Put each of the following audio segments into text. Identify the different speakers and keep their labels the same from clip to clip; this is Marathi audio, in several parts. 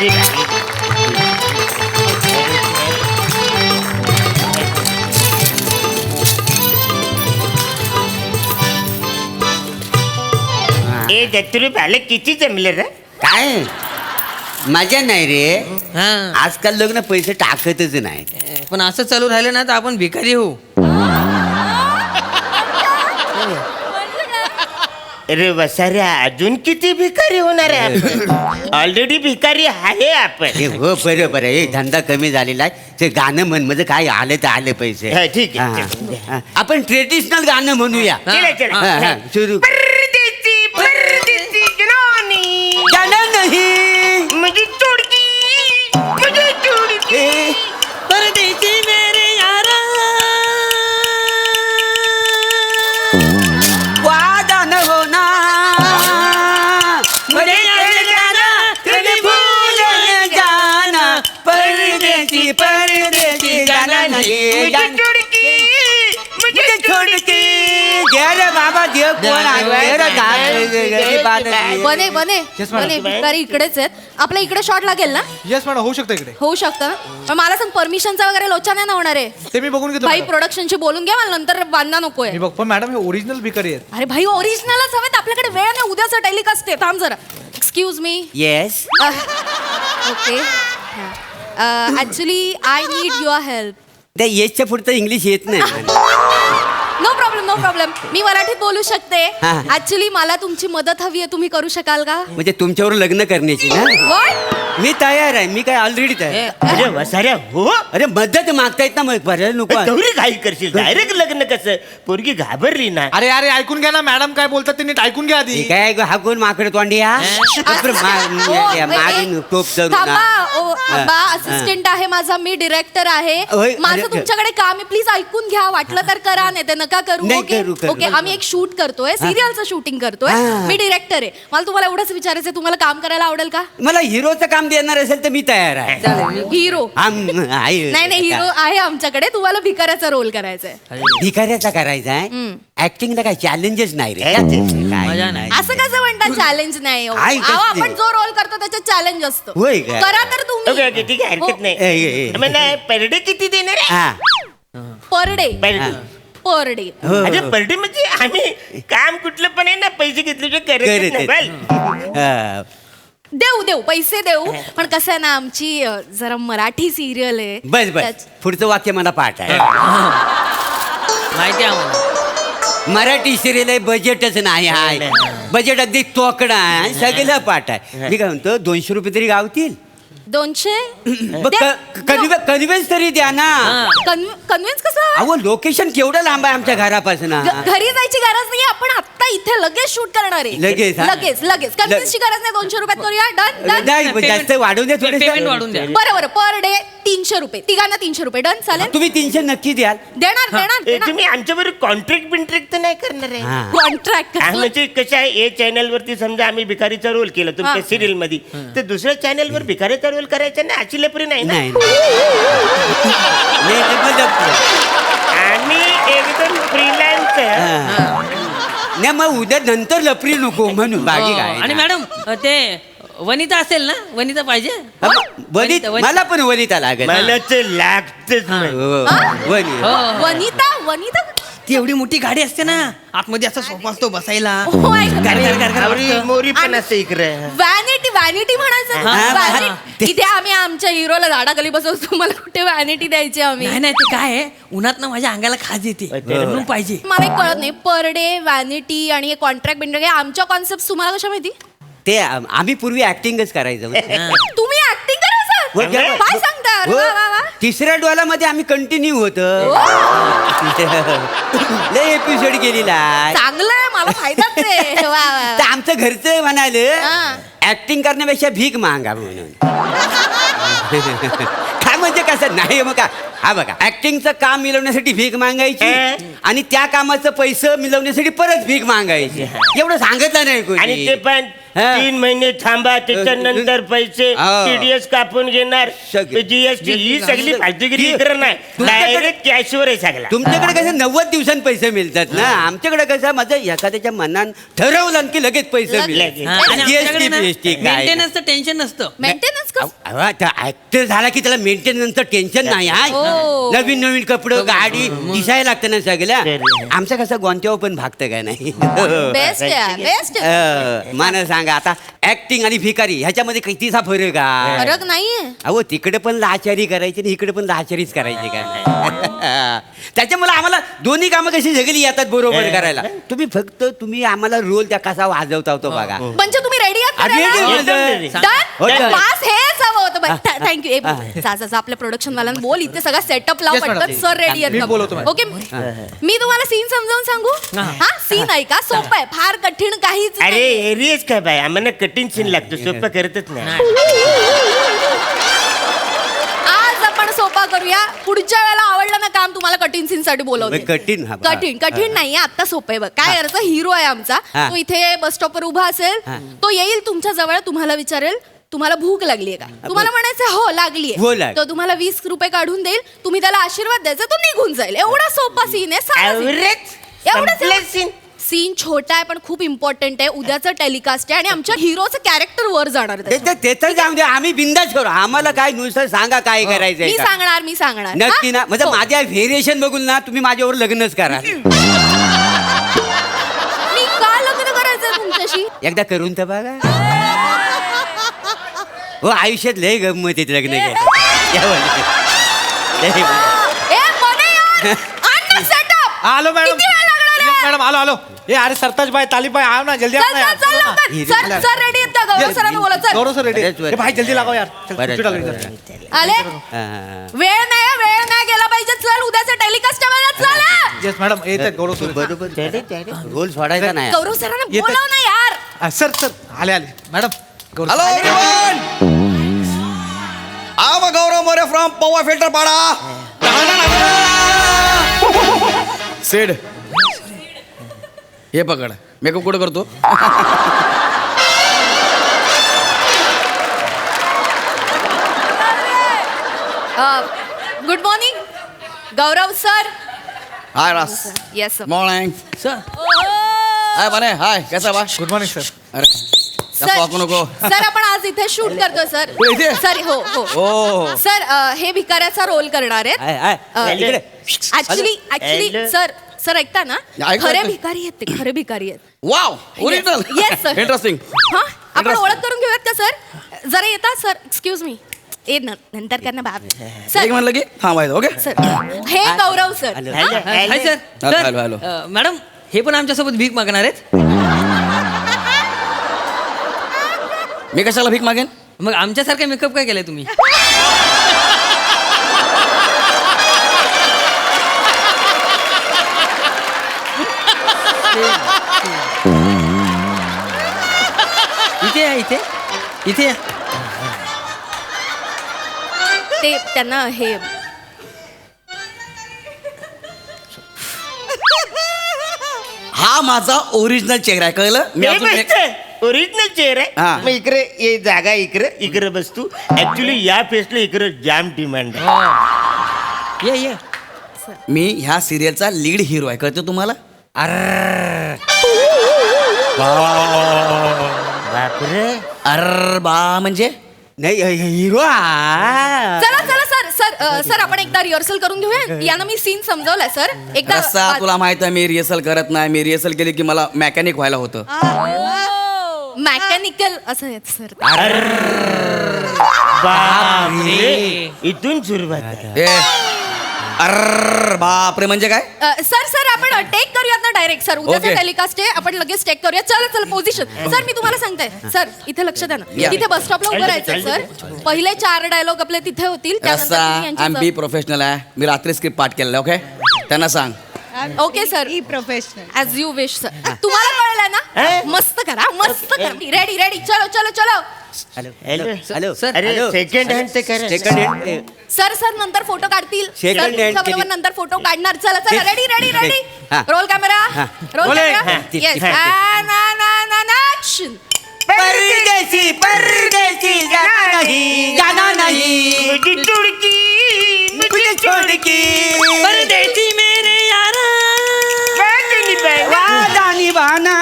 Speaker 1: ए दत्तरू बालक किती जमलं रे?
Speaker 2: काय मजा नाही रे.
Speaker 3: हा
Speaker 2: आजकाल लग्न पैसे टाकतच नाही.
Speaker 3: पण असं चालू राहिलं ना तर आपण भिकारी होऊ.
Speaker 1: अरे वसाऱ्या अजून किती भिकारी होणार आहे आपण? ऑलरेडी भिकारी आहे आपण.
Speaker 2: हे हो बरोबर आहे. हे धंदा कमी झालेला आहे. ते गाणं म्हण म्हणजे काय आलं तर आले पैसे.
Speaker 1: हा, ठीक आहे,
Speaker 2: हा,
Speaker 1: ठीक आहे.
Speaker 2: हा. आपण ट्रेडिशनल गाणं म्हणूया.
Speaker 1: चला, चला.
Speaker 2: हा, हा, सुरू.
Speaker 1: परदेसी परदेसी जनानी
Speaker 2: गाणं नाही
Speaker 1: मुझे चुडकी मुझे चुडकी.
Speaker 2: हे,
Speaker 3: परदेसी मेरे यारा
Speaker 2: वादा न होना मुझे याद जाना तुझे भूल न जाना परदेसी परदेसी जाना नहीं
Speaker 1: मुझे
Speaker 2: जाना
Speaker 1: चुडकी मुझे
Speaker 2: मुझे छोड़ के घे रे बाबा देव कोण आहे रे काय
Speaker 4: बने बने बने भिकारी इकडेच आहेत. आपल्या इकडे शॉट लागेल ना?
Speaker 5: येस मॅडम होऊ शकतं इकडे.
Speaker 4: होऊ शकतं. पण मला सांग परमिशनचा वगैरे लोचा नाही ना होणार आहे?
Speaker 5: ते मी बघून घेतो
Speaker 4: भाई
Speaker 5: मॅडम.
Speaker 4: प्रोडक्शनशी बोलून घ्या, मला नंतर बांधणा नकोय.
Speaker 5: मी बघ पण मॅडम हे ओरिजिनल भिकारी आहेत.
Speaker 4: अरे भाई ओरिजिनलच हवेत आपल्याकडे. वेळ नाही, उद्याचं टेलिकास्ट आहे. थांब जरा. Excuse me.
Speaker 2: Yes
Speaker 4: okay. Actually I need your help.
Speaker 2: त्या येसच्या पुढचं इंग्लिश येत नाही.
Speaker 4: No problem no problem. मी मराठीत बोलू शकते.
Speaker 2: हा.
Speaker 4: ऍक्च्युली मला तुमची मदत हवी आहे. तुम्ही करू शकाल का?
Speaker 2: म्हणजे तुमच्यावर लग्न करण्याची ना.
Speaker 4: What?
Speaker 2: मी तयार आहे. मी काय ऑलरेडी तयार.
Speaker 1: अरे वसाऱ्या हो
Speaker 2: अरे मदत मागतायत ना मग बरं नको.
Speaker 1: तेवढी घाई करशील. डायरेक्ट लग्न कसं? पोरगी घाबरली ना.
Speaker 5: अरे अरे ऐकून घ्या ना मॅडम काय बोलतात ते नीट ऐकून घ्या आधी.
Speaker 2: काय हा कोण माकड तोंडी हा मागून टोप धरून
Speaker 4: थांबा.
Speaker 2: हा.
Speaker 4: ओ, बा असिस्टंट आहे माझा, मी डिरेक्टर आहे.
Speaker 2: होय,
Speaker 4: माझं
Speaker 2: अरे,
Speaker 4: तुमच्याकडे काम आहे. प्लीज ऐकून घ्या. वाटलं तर करा, नाही तर नका करू.
Speaker 2: नाही,
Speaker 4: ओके
Speaker 2: करू, करू.
Speaker 4: ओके. आम्ही एक शूट करतोय, सिरियलचं शूटिंग करतोय.
Speaker 2: हा.
Speaker 4: मी डिरेक्टर आहे. मला तुम्हाला एवढंच विचारायचं, तुम्हाला काम करायला आवडेल का?
Speaker 2: मला हिरोचं काम देणार असेल तर मी तयार आहे.
Speaker 4: हिरो
Speaker 2: आहे.
Speaker 4: नाही नाही, हिरो आहे आमच्याकडे. तुम्हाला भिकाऱ्याचा रोल करायचा आहे.
Speaker 2: भिकाऱ्याचा करायचा आहे. ऍक्टिंगला काय चॅलेंजेस नाही रे.
Speaker 3: मजा
Speaker 2: काय
Speaker 3: नाही.
Speaker 4: असं कसं म्हणतात चॅलेंज नाही?
Speaker 2: आहे
Speaker 4: अहो,
Speaker 2: कसली?
Speaker 4: आपण जो रोल करतो त्याच्यात चॅलेंज असतं.
Speaker 2: होय का?
Speaker 4: करा तर
Speaker 1: ओके ओके
Speaker 4: तुम्ही.
Speaker 1: ठीक आहे हरकत
Speaker 4: हो.
Speaker 1: नाही. म्हणजे पर डे किती देणार आहे?
Speaker 2: हा
Speaker 4: पर डे.
Speaker 1: पर
Speaker 2: हा.
Speaker 1: डे.
Speaker 4: Per day.
Speaker 2: हो, हो.
Speaker 1: अरे पर डे म्हणजे आम्ही काम कुठलं पण आहे ना पैसे घेतल्याशिवाय करत नाही बल.
Speaker 2: हा.
Speaker 4: देऊ देऊ पैसे देऊ. पण कसं आहे ना, आमची जरा मराठी सिरियल आहे.
Speaker 2: बस बस
Speaker 4: त्याच-
Speaker 2: पुढचं वाक्य मला पाठ आहे.
Speaker 3: माहिती आहे आम्हाला.
Speaker 2: मराठी सिरियल बजेटच नाही आहे. बजेट अगदी तोकडा आहे. सगळं पाठ आहे. मी काय म्हणतो 200 रुपये तरी गावतील.
Speaker 4: 200.
Speaker 2: कन्व्हेन्स तरी द्या ना.
Speaker 4: कन्व्हिन्स कसं?
Speaker 2: अहो लोकेशन केवढं लांब आहे आमच्या घरापासून.
Speaker 4: घरी जायची गरज नाही. आपण आता इथे लगेच शूट करणार आहे.
Speaker 2: लगेच, हा?
Speaker 4: लगेच लगेच. कन्व्हिन्सची गरज नाही. 200 रुपयात करूया. Done done.
Speaker 2: नाही पण जास्त वाढवून द्या
Speaker 3: पेमेंट वाढून द्या.
Speaker 4: बरं बरं. पर डे 300 रुपये. तिघांना 300 रुपये. डन. चालेल.
Speaker 2: तुम्ही 300 नक्की द्याल.
Speaker 4: देणार देणार
Speaker 1: ए,
Speaker 4: देणार.
Speaker 1: तुम्ही आमच्याबरोबर कॉन्ट्रॅक्ट बिंट्रॅक्ट तर नाही करणार आहे?
Speaker 2: हा.
Speaker 4: कॉन्ट्रॅक्ट
Speaker 1: म्हणजे कसं आहे ए चॅनल वरती समजा आम्ही भिकारीचा रोल केला तुमच्या
Speaker 4: हा.
Speaker 1: सिरियल मध्ये तर दुसऱ्या चॅनल वर भिकारीचा रोल करायचा ना अशी लपरी नाही ना.
Speaker 2: नाही नाही, ते मग
Speaker 1: आम्ही एकदम फ्रीलान्स
Speaker 2: हा. नाही मग उद्या नंतर लपरी नको म्हणून बाकी काय
Speaker 3: आणि मॅडम ते वनिता असेल ना? वनिता पाहिजे.
Speaker 2: वनिता मला पण वनिता लागेल.
Speaker 1: मला तर लागतच नाही.
Speaker 2: हो, वनी.
Speaker 3: हो.
Speaker 4: वनिता वनिता.
Speaker 3: ती एवढी मोठी गाडी असते ना, आतमध्ये असा सोफा असतो बसायला.
Speaker 4: हो, ऐक.
Speaker 1: आवरी मोरी पण असं इकडे
Speaker 4: व्हॅनिटी व्हॅनिटी म्हणायचं.
Speaker 2: हा,
Speaker 4: Vanity. इथे आम्ही आमच्या हिरोला झाडाखाली बसवतो. तुम्हाला कुठे व्हॅनिटी द्यायची आम्ही?
Speaker 3: नाही नाही, ते काय आहे, उन्हात ना माझ्या अंगाला खाज येते म्हणून पाहिजे.
Speaker 4: मला एक कळत नाही. पर डे व्हॅनिटी आणि कॉन्ट्रॅक्ट बिंट्रॅक्ट आमच्या कॉन्सेप्ट तुम्हाला कशा माहिती?
Speaker 2: ते आम्ही पूर्वी ऍक्टिंगच करायचं.
Speaker 4: तुम्ही ऍक्टिंग
Speaker 2: हो,
Speaker 4: करायचं? काय सांगता? अरे
Speaker 2: हो,
Speaker 4: वा, वा, वा.
Speaker 2: तिसऱ्या डोलामध्ये आम्ही कंटिन्यू होत. लय एपिसोड गेलेला आहे.
Speaker 4: चांगलंय. मला फायदाच आहे. वा, वा, वा.
Speaker 2: तर आमचं घरचं म्हणालं
Speaker 4: हा.
Speaker 2: ऍक्टिंग करण्यापेक्षा भीक मागा म्हणून. काय म्हणजे कसं नाही मग का हा बघा ऍक्टिंगचं काम मिळवण्यासाठी भीक मागायची आणि त्या कामाचं पैसे मिळवण्यासाठी परत भीक मागायची. एवढं सांगितलं नाही
Speaker 1: आणि ते
Speaker 2: कोणी.
Speaker 1: पण
Speaker 2: हा.
Speaker 1: 3 महिने थांबा त्याच्यानंतर पैसे
Speaker 2: हा.
Speaker 1: TDS कापून घेणार
Speaker 2: सगळे.
Speaker 1: GST ही सगळी फालतूगिरी इकडे नाही
Speaker 2: तुमच्याकडे-
Speaker 1: डायरेक्ट कॅशवर आहे सगळा
Speaker 2: तुमच्याकडे कसं 90 दिवसांत पैसे मिळतात ना आमच्याकडे कसं माझं एखाद्याच्या मनान ठरवलं की लगेच पैसे
Speaker 4: लगेच.
Speaker 2: मिळतात
Speaker 3: हा, आणि आमच्याकडे ना
Speaker 2: GST काय
Speaker 3: मेंटेनन्सचं टेन्शन नसतं
Speaker 4: मेंटेनन्स कसं
Speaker 2: ऍक्टर झाला की त्याला मेंटेनन्सचं टेन्शन नाही आहे
Speaker 4: हो.
Speaker 2: नवीन नवीन कपडे गाडी दिसायला लागतं ना सगळ्या आमच्या कसं गोंत्यावर पण भागतं काय नाही
Speaker 4: बेस्ट आहे बेस्ट
Speaker 2: मला सांगा आता ऍक्टिंग आणि भिकारी ह्याच्यामध्ये कितीचा फरक आहे
Speaker 4: फरक नाहीये
Speaker 2: अहो तिकडे पण लाचारी करायची आणि इकडे पण लाचारीच करायची काय त्याच्यामुळे आम्हाला दोन्ही कामं कशी सगळी येतात बरोबर करायला तुम्ही आम्हाला रोल त्या कसा वाजवता होतो बघा
Speaker 4: म्हणजे तुम्ही रेडी
Speaker 2: आधी येते
Speaker 4: आहात
Speaker 2: माझं. हो,
Speaker 4: डन
Speaker 2: done.
Speaker 4: पास हेच हवं होतं थँक्यू जा आपल्या प्रोडक्शन वाल्यांना बोल इथे सगळा सेटअप लाव
Speaker 5: Yes, madam.
Speaker 4: पटकन सर रेडी
Speaker 5: मी बोलवतो,
Speaker 4: आहेत
Speaker 5: madam.
Speaker 4: ओके मी तुम्हाला सीन समजावून सांगू हा सीन आहे का सोपं आहे फार कठीण काहीच
Speaker 1: अरे
Speaker 4: नाही.
Speaker 1: एरियस काय बाय आम्हाला कठीण सीन लागतो सोपं करतच नाही
Speaker 4: आज आपण सोपा करूया पुढच्या वेळेला आवडलं ना काम तुम्हाला कठीण सीन साठी बोलवते
Speaker 2: कठीण हा, बा.
Speaker 4: कठीण नाहीये आता सोपं आहे बघ काय करायचं हिरो आहे आमचा
Speaker 2: हा.
Speaker 4: तो इथे बस स्टॉपवर उभा असेल
Speaker 2: हा.
Speaker 4: तो येईल तुमच्या जवळ तुम्हाला विचारेल तुम्हाला भूक लागलीये का तुम्हाला म्हणायचं हो
Speaker 2: हो,
Speaker 4: लागलीये
Speaker 2: लाग.
Speaker 4: तो तुम्हाला 20 रुपये काढून देईल तुम्ही त्याला आशीर्वाद द्यायचा तो निघून जाईल एवढा सोपा सीन आहे साधा scene. एवढंच
Speaker 1: एव्हरेज सीन
Speaker 4: सीन छोटा आहे पण खूप इम्पॉर्टंट आहे उद्याचं टेलिकास्ट आहे आणि आमच्या हिरोचं कॅरेक्टर वर जाणार आहे त्याच्यात.
Speaker 2: ते तर जाऊ दे आम्ही बिंदाच करू आम्हाला काय नुसतं सांगा काय करायचंय
Speaker 4: मी
Speaker 2: का.
Speaker 4: सांगणार
Speaker 2: नक्की ना
Speaker 4: हा?
Speaker 2: म्हणजे
Speaker 4: हो.
Speaker 2: माझ्या व्हेरिएशन बघून ना तुम्ही माझ्यावर लग्नच करा
Speaker 4: मी का लग्न करायचंय तुमच्याशी
Speaker 2: एकदा करून तर बघा हो आयुष्यात लय गंमत येत लग्न केलं
Speaker 4: ए मने यार आण ना सेटअप
Speaker 5: आलो मॅडम
Speaker 4: किती वेळ लागणार आहे?
Speaker 5: मॅडम आलो ए अरे सरताज बाय तालीब बाय आओ ना जल्दी आओ
Speaker 4: चल
Speaker 5: ना यार.
Speaker 4: चल
Speaker 5: चलो ना.
Speaker 4: लवकर सर रेडी आहेत का गौरव सरांना बोला चल
Speaker 5: गौरव सर रेडी
Speaker 2: बरं.
Speaker 5: ए भाई जल्दी लगाओ यार चल,
Speaker 2: बरं,
Speaker 5: कुठे लागली
Speaker 2: बरं.
Speaker 5: जरा.
Speaker 4: आले वेळ नाही गेला पाहिजे चल उद्याचं टेलिकास्ट चल
Speaker 5: येस मॅडम येत आहेत गौरव सर
Speaker 2: बरोबर रोल सोडायचा नाही
Speaker 4: गौरव सरांना
Speaker 5: येतात.
Speaker 4: बोलाव ना यार
Speaker 5: सर सर आले मॅडम गौरव
Speaker 6: हॅलो एवरीवन आम गौरव मोरे फ्रॉम पवा फिल्टर पाडा सेड हे पकड मेकअप कुठं करतो
Speaker 4: गुड मॉर्निंग गौरव सर
Speaker 6: हाय रास
Speaker 4: yes sir
Speaker 6: morning
Speaker 3: sir
Speaker 6: hi बने हाय कैसा बा
Speaker 5: गुड मॉर्निंग सर
Speaker 6: अरे जास्त वाकू नको
Speaker 4: सर आपण आज इथे शूट करतोय सर
Speaker 6: इथे?
Speaker 4: सर हो
Speaker 6: ओ.
Speaker 4: हो सर हे भिकाऱ्याचा रोल करणार आहेत
Speaker 2: इकडे
Speaker 4: ऍक्च्युली
Speaker 1: Hello.
Speaker 4: सर ऐकता ना
Speaker 6: ऐकू,
Speaker 4: खरे
Speaker 6: ऐकू.
Speaker 4: भिकारी आहेत ते खरे भिकारी आहेत
Speaker 6: wow original
Speaker 4: yes sir
Speaker 6: interesting
Speaker 4: हा आपण ओळख करून घेऊयात का सर जरा येतात सर एक्सक्यूज मी नंतर करना बाब सर
Speaker 6: एक म्हणलं की थांबायचं ओके
Speaker 4: सर हे Gaurav sir
Speaker 3: hi sir
Speaker 6: hello, hello.
Speaker 3: Sir madam हे पण आमच्यासोबत भीक मागणार आहेत
Speaker 6: मी कशाला भीक मागेन
Speaker 3: मग आमच्यासारखा मेकअप काय केलाय तुम्ही इथे या इथे या
Speaker 4: ते त्यांना हे
Speaker 6: हा माझा ओरिजिनल चेहरा आहे कळलं मी अजून
Speaker 1: ओरिजिनल चेअर
Speaker 6: हा.
Speaker 1: आहे मग इकडे ये जागा इकडे बस तू ऍक्च्युली या फेसला इकडे जाम डिमांड आहे
Speaker 3: ये
Speaker 6: मी ह्या सिरियलचा लीड हिरो आहे कळतं तुम्हाला
Speaker 1: बापरे
Speaker 6: अर बा म्हणजे
Speaker 2: नाही हिरो
Speaker 4: चला सर आपण एकदा रिहर्सल करून घेऊया यानं मी सीन समजावलाय सर एकदा
Speaker 6: रस्सा तुला माहित आहे मी रिहर्सल करत नाही मी रिहर्सल केली की मला मेकॅनिक व्हायला होतं
Speaker 4: मॅकॅनिकल असं आहे सर
Speaker 1: बापरे इथून सुरुवात आहे.
Speaker 6: ए अर बापरे म्हणजे काय
Speaker 4: सर आपण टेक करूयात ना डायरेक्ट सर उद्याचा
Speaker 6: Okay.
Speaker 4: टेलिकास्ट आहे आपण लगेच टेक करूया चल पोझिशन सर मी तुम्हाला सांगते सर इथे लक्ष द्या ना
Speaker 6: या.
Speaker 4: तिथे बस स्टॉपला उभं राहायचं सर पहिले 4 डायलॉग आपले तिथे होतील त्यानंतर
Speaker 6: रस्सा
Speaker 4: तुम्ही
Speaker 6: आय एम
Speaker 4: यांच्या
Speaker 6: बी प्रोफेशनल आहे मी रात्री स्क्रिप्ट पाठ केलेला ओके त्यांना सांग
Speaker 4: okay sir professional as you wish sir तुम्हाला कळलं ना मस्त करा रेडी चलो
Speaker 2: हॅलो
Speaker 3: सर,
Speaker 1: अरे सेकंड हँड ते करा
Speaker 2: सेकंड हँड
Speaker 4: सर नंतर फोटो काढतील
Speaker 2: Second hand
Speaker 4: बरोबर
Speaker 2: किती-
Speaker 4: नंतर फोटो काढणार चला रेडी
Speaker 2: हा.
Speaker 4: रोल कॅमेरा
Speaker 2: हा.
Speaker 4: रोल
Speaker 1: बोले.
Speaker 4: कॅमेरा
Speaker 1: हा.
Speaker 4: येस ऍक्शन
Speaker 2: परदेसी परदेसी जाना नहीं जाना नहीं
Speaker 1: मुझे तुड़की
Speaker 2: मुझे छोड़ के
Speaker 3: परदेसी मेरे यारा
Speaker 2: वादा निभाना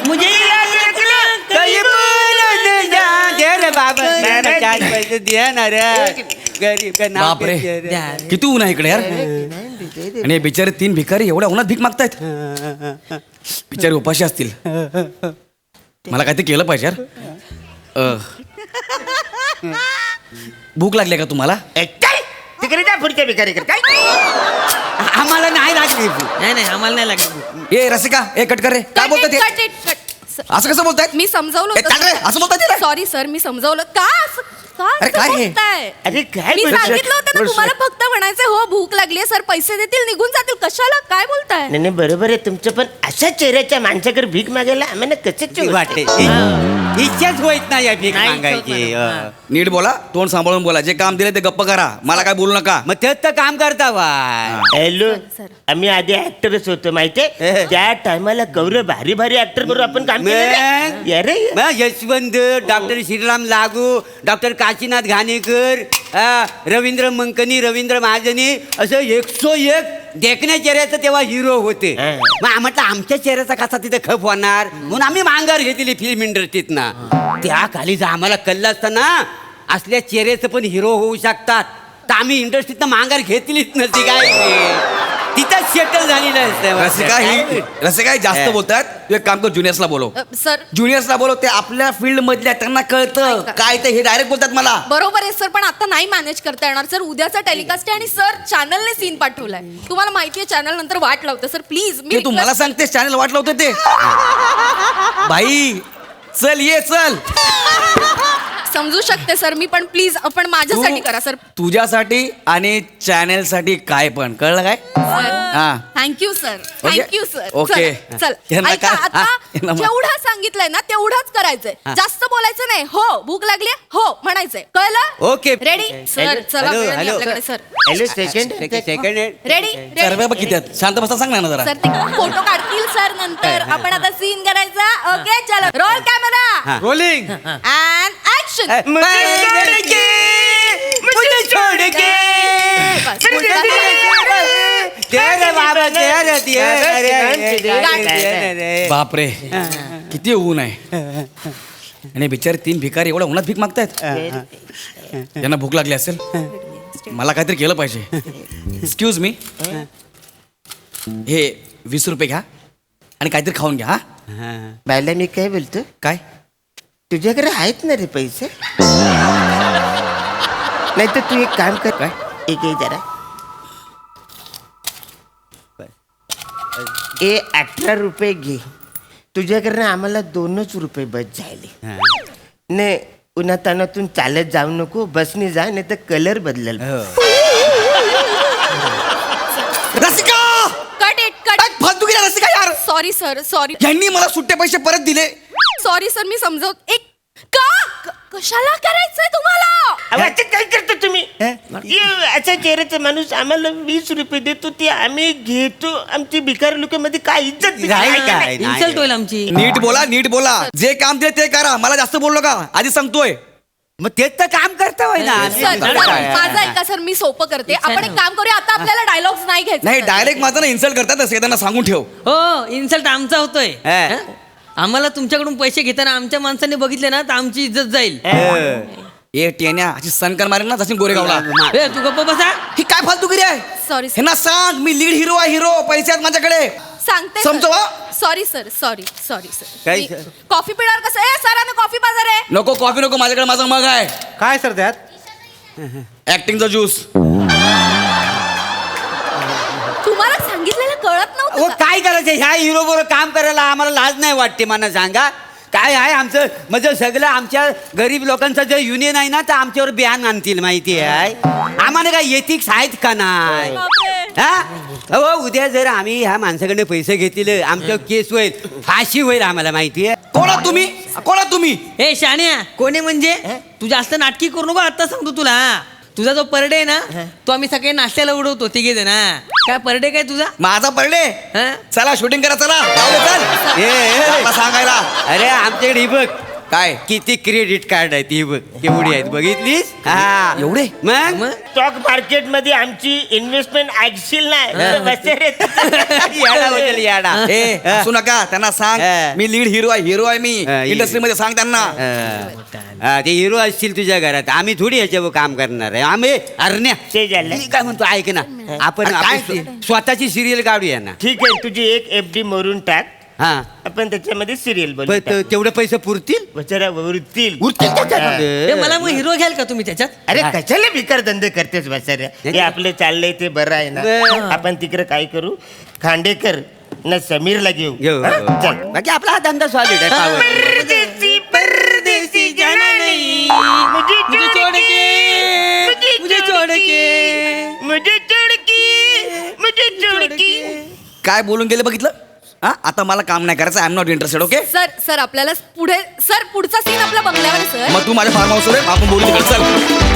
Speaker 3: मुझे याद रखना
Speaker 2: कहीं भूल न जा दे रे बाबा मैंने 4 पैसे दिया ना रे गरीब का नाम
Speaker 6: बापरे
Speaker 2: पे दे रे.
Speaker 6: किती ऊन आहे इकडे यार आणि हे बिचारे 3 भिकारी एवढ्या उन्हात भीक मागतायत बिचारे उपाशी असतील मला काहीतरी केलं पाहिजे यार भूक लागली का तुम्हाला
Speaker 1: तिकडे जा पुढच्या भिकारी काय
Speaker 2: आम्हाला नाही लागली
Speaker 3: नाही आम्हाला नाही लागत
Speaker 6: ए रसिका ए कट कर रे काय बोलतात ते
Speaker 4: Cut it, cut.
Speaker 6: असं कसं बोलतायत
Speaker 4: मी समजावलं
Speaker 6: ए, चाल रे, असं बोलतात ते रे.
Speaker 4: सॉरी सर मी समजावलं का
Speaker 6: अरे, काय हे?
Speaker 1: अरे काय
Speaker 4: मी
Speaker 1: बोलतोय?
Speaker 4: सांगितलं होतं ना तुम्हाला फक्त म्हणायचं हो भूक लागली सर पैसे देतील निघून जातील कशाला काय बोलताय
Speaker 1: नाही नाही, बरोबर आहे तुमचं पण अशा चेहऱ्याच्या माणसाकडे भीक मागायला आम्हाला कसं
Speaker 2: वाटते इच्छाच होत नाही या भीक
Speaker 3: नाही,
Speaker 2: मागायची
Speaker 3: होत नाही.
Speaker 6: नीट बोला तोंड सांभाळून बोला जे काम दिले ते गप्प करा मला काय बोलू नका
Speaker 2: मग तेच तर काम करता वा
Speaker 1: हॅलो
Speaker 4: सर.
Speaker 1: आम्ही आधी ऍक्टरच होतो माहितीये त्या टायमाला गौरव भारी भारी ऍक्टर बरोबर आपण काम केलं रे. अरे
Speaker 2: मग यशवंत डॉक्टर श्रीराम लागू डॉक्टर काशीनाथ घाणेकर रवींद्र मंकनी रवींद्र महाजनी असं 101 देखण्या चेहऱ्याचं तेव्हा हिरो होते
Speaker 1: हा.
Speaker 2: मग म्हटलं आमच्या चेहऱ्याचा कसा तिथे खप होणार म्हणून आम्ही मांगार घेतली फिल्म इंडस्ट्रीत ना त्या खाली जर आम्हाला कळलं असतं ना असल्या चेहऱ्याचं पण हिरो होऊ शकतात तर आम्ही इंडस्ट्रीतनं मांगार घेतलीच नसती काय तिथं सेटल झालेलं
Speaker 6: रसिका ही रसिका ही जास्त बोलतात तू एक काम कर ज्युनियर्सला बोलव
Speaker 4: सर
Speaker 6: ज्युनियर्सला बोलव ते आपल्या फील्ड मधल्या त्यांना कळतं
Speaker 4: ऐका.
Speaker 6: काय ते हे डायरेक्ट बोलतात मला
Speaker 4: बरोबर आहे सर पण आता नाही मॅनेज करता येणार सर उद्याचा टेलिकास्ट आहे आणि सर चॅनलने सीन पाठवलाय तुम्हाला माहितीये चॅनल नंतर वाट लावतं सर प्लीज मी
Speaker 6: ते तू मला सांगते चॅनल वाटलं होतं ते बाई चल ये चल
Speaker 4: समजू शकते सर मी पण प्लीज आपण माझ्यासाठी करा सर
Speaker 6: तुझ्यासाठी आणि चॅनल साठी काय पण कळलं काय हा.
Speaker 4: Thank you sir
Speaker 6: okay.
Speaker 4: Thank you sir
Speaker 6: okay.
Speaker 4: चल
Speaker 6: यांना
Speaker 4: ऐका
Speaker 6: काय-
Speaker 4: आता
Speaker 6: हा, यांना मा-
Speaker 4: जेवढं सांगितलंय ना तेवढंच करायचंय जास्त बोलायचं नाही हो भूक लागली हो म्हणायचंय कळलं
Speaker 2: ओके.
Speaker 4: रेडी सर चला
Speaker 2: हॅलो,
Speaker 4: वेळ नाही
Speaker 2: हॅलो.
Speaker 4: आपल्याकडे sir
Speaker 1: hello second
Speaker 2: second
Speaker 4: ready
Speaker 6: तर बघ किती आहेत. शांत बसता सांग ना जरा
Speaker 4: सर ते फोटो काढतील सर नंतर आपण आता सीन करायचा ओके चलो roll camera
Speaker 5: rolling
Speaker 4: and action
Speaker 2: मुझे छोड़ के तेरे बाबा तेरे तेरे
Speaker 6: बापरे किती ऊन आहे आणि बिचारे 3 भिकारी एवढ्या उन्हात भीक मागतायत त्यांना भूक लागली असेल मला काहीतरी केलं पाहिजे एक्सक्यूज मी हे 20 रुपये घ्या आणि काहीतरी खाऊन घ्या हा
Speaker 1: बायला मी काय बोलतो
Speaker 6: काय
Speaker 1: तुझ्याकडे आहेत ना रे पैसे नाही तर तू एक काम कर
Speaker 6: काय?
Speaker 1: एक जरा ए 18 रुपये घे तुझ्याकडनं आम्हाला 2च रुपये बस झाले ने उन्हातानातून चालत जाऊ नको बसने जा नाही तर कलर बदलल
Speaker 6: रसिका
Speaker 4: कट इट
Speaker 6: काय
Speaker 4: कट
Speaker 6: फालतू गेला रसिका यार
Speaker 4: सॉरी सर सॉरी
Speaker 6: यांनी मला सुट्टे पैसे परत दिले
Speaker 4: सॉरी सर मी समजवत एक का कशाला करायचंय तुम्हाला
Speaker 1: आता काय करतो तुम्ही ये असा चेहऱ्याचा माणूस आम्हाला 20 रुपये देतो ते आम्ही घेतो आमची भिकारी लोकांमध्ये काय इज्जत बिज्जत
Speaker 2: काय
Speaker 1: आहे का
Speaker 2: काय
Speaker 1: नाही?
Speaker 3: इन्सल्ट होईल आमची
Speaker 6: नीट बोला जे काम दिले ते करा मला जास्त बोललो का आधी सांगतोय
Speaker 2: मग तेच तर काम करता होय ना
Speaker 4: सर माझं ऐका सर मी सोपं करते आपण एक काम करूया आता आपल्याला डायलॉग्स नाही घ्यायचे
Speaker 6: नाही डायरेक्ट माझं ना इन्सल्ट करतात असं त्यांना सांगून ठेव
Speaker 3: हो इन्सल्ट आमचा होतोय
Speaker 2: हा.
Speaker 3: हं? आम्हाला तुमच्याकडून पैसे घेताना आमच्या माणसांनी बघितले ना तर आमची इज्जत जाईल
Speaker 6: ए टेन्या अशी सनकर मारेल ना तशी गोरेगावला
Speaker 3: ए, तू गप्प बसा
Speaker 6: ही काय फालतूगिरी आहे
Speaker 4: सॉरी
Speaker 6: हे ना सांग मी लीड हिरो आहे हिरो पैसे आहेत माझ्याकडे
Speaker 4: सांगते
Speaker 6: समजवा.
Speaker 4: सॉरी सर सॉरी सॉरी
Speaker 2: काय
Speaker 4: सर
Speaker 2: sir?
Speaker 4: कॉफी पिणार कसं आहे सरांना कॉफी बाजार आहे
Speaker 6: नको कॉफी नको माझ्याकडे माझा मग आहे
Speaker 5: काय सर त्यात
Speaker 6: ऍक्टिंगचा ज्यूस
Speaker 4: तुम्हाला सांगितलेलं कळत
Speaker 2: हो
Speaker 4: नव्हतं का?
Speaker 2: काय करायचं ह्या हिरो बरोबर काम करायला आम्हाला लाज नाही वाटते मला सांगा काय आहे आमचं म्हणजे सगळं आमच्या गरीब लोकांचं जे युनियन आहे ना तर आमच्यावर बियाण आणतील माहिती आहे आम्हाला काय एथिक्स आहेत का नाही
Speaker 4: बापरे.
Speaker 2: हा हो उद्या जर आम्ही ह्या माणसाकडे पैसे घेतील आमच्यावर केस होईल फाशी होईल आम्हाला माहिती आहे
Speaker 6: कोणा तुम्ही
Speaker 3: ए शाण्या कोणी म्हणजे तू जास्त नाटकी करू नको आता सांगतो तुला तुझा जो परडे आहे ना तो आम्ही सकाळी नाश्त्याला उडवतो तिघे जण हा. काय परडे काय तुझा
Speaker 6: माझा पडले
Speaker 3: हा?
Speaker 6: चला शूटिंग करा चला जाऊ दे, चल मला सांगायला
Speaker 2: अरे आमच्याकडे ही बघ
Speaker 6: काय
Speaker 2: किती क्रेडिट कार्ड आहेत ही बघ केवढी आहेत बघितलीस हा
Speaker 6: एवढे?
Speaker 2: मग
Speaker 3: मग?
Speaker 1: स्टॉक मार्केट मध्ये आमची इन्व्हेस्टमेंट ऐकशील नाही
Speaker 2: याडा होतील याडा
Speaker 6: ए असू नका त्यांना सांग
Speaker 2: हा.
Speaker 6: मी लीड हिरो आहे मी
Speaker 2: हा,
Speaker 6: इंडस्ट्री मध्ये सांग त्यांना
Speaker 2: हा, ते हिरो असतील तुझ्या घरात आम्ही थोडी याच्यावर काम करणार आहे आम्ही अरण्या
Speaker 1: ते झालं.
Speaker 2: मी काय म्हणतो ऐक ना आपण
Speaker 6: काय
Speaker 2: आपली स्वतःची सिरियल काढूया ना
Speaker 1: ठीक आहे तुझी एक FD मोरून टाक
Speaker 2: हा
Speaker 1: आपण त्याच्यामध्ये सिरियल
Speaker 2: पण
Speaker 1: बनवू
Speaker 2: तेवढे पैसे पुरतील
Speaker 1: बचारा उरतील
Speaker 2: उरतील त्याच्यात.
Speaker 3: ए, मला मग हिरो घ्याल का तुम्ही त्याच्यात
Speaker 1: अरे कशाला भिकार धंदे करतेस बचाऱ्या हे आपलं चाललंय ते बरं आहे ना
Speaker 2: बरं.
Speaker 1: आपण तिकडे काय करू खांडेकर ना समीरला घेऊ
Speaker 2: घेऊ,
Speaker 1: हा?
Speaker 2: घेऊ.
Speaker 1: चल.
Speaker 2: बाकी आपला हा धंदा सॉलिड आहे power.
Speaker 1: परदेसी परदेसी जाना नहीं मुझे
Speaker 3: मुझे छोड़ के मुझे छोड़ के
Speaker 1: मुझे छोड़ के मुझे छोड़ के
Speaker 6: काय बोलून गेले बघितलं हा आता मला काम नाही करायचं I am not interested okay
Speaker 4: sir आपल्याला पुढे सर पुढचा सीन आपला बंगल्यावर आहे, सर
Speaker 6: मग तू माझ्या फार्म हाऊसवर आहे आपण बोलू तिकडे चल